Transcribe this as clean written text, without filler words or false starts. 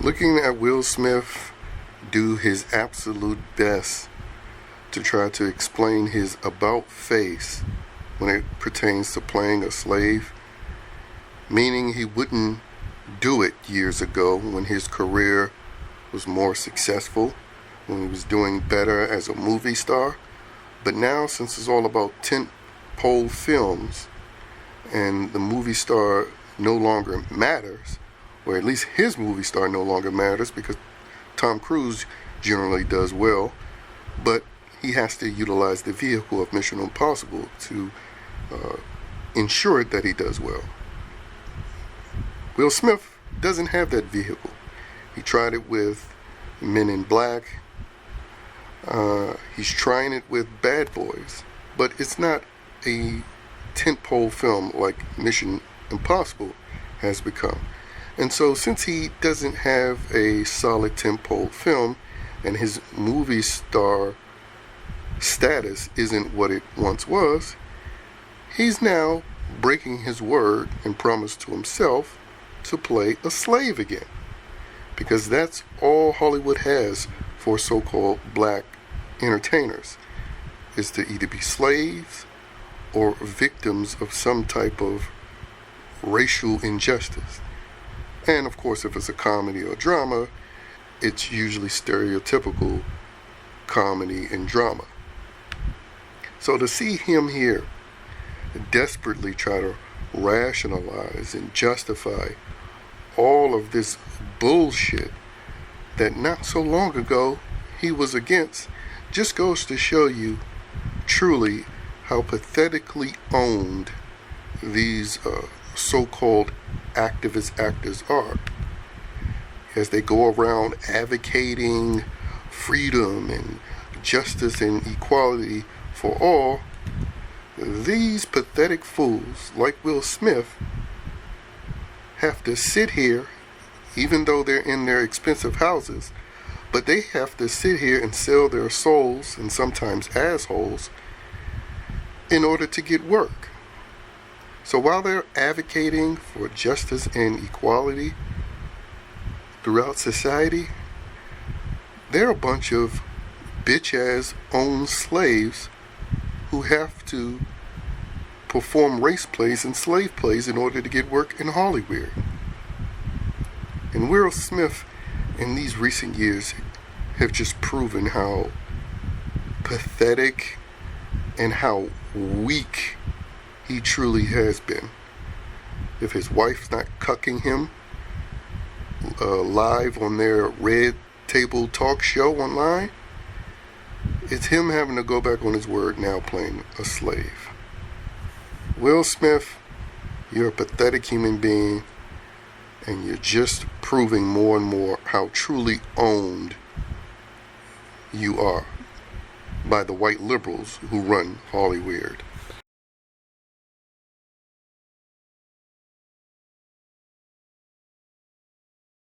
Looking at Will Smith do his absolute best to try to explain his about face when it pertains to playing a slave, meaning he wouldn't do it years ago when his career was more successful, when he was doing better as a movie star. But now, since it's all about tent-pole films and the movie star no longer matters, or at least his movie star no longer matters, because Tom Cruise generally does well, but he has to utilize the vehicle of Mission Impossible to ensure that he does well. Will Smith doesn't have that vehicle. He tried it with Men in Black. He's trying it with Bad Boys, but it's not a tentpole film like Mission Impossible has become. And so since he doesn't have a solid tentpole film and his movie star status isn't what it once was, he's now breaking his word and promise to himself to play a slave again. Because that's all Hollywood has for so-called black entertainers, is to either be slaves or victims of some type of racial injustice. And of course, if it's a comedy or drama, it's usually stereotypical comedy and drama. So to see him here desperately try to rationalize and justify all of this bullshit that not so long ago he was against, just goes to show you truly how pathetically owned these so-called activist actors are, as they go around advocating freedom and justice and equality for all. These pathetic fools like Will Smith have to sit here, even though they're in their expensive houses, but they have to sit here and sell their souls, and sometimes assholes, in order to get work. So while they're advocating for justice and equality throughout society, they're a bunch of bitch-ass owned slaves who have to perform race plays and slave plays in order to get work in Hollywood. And Will Smith in these recent years have just proven how pathetic and how weak he truly has been. If his wife's not cucking him live on their Red Table Talk show online, it's him having to go back on his word now playing a slave. Will Smith, you're a pathetic human being, and you're just proving more and more how truly owned you are by the white liberals who run Hollywood.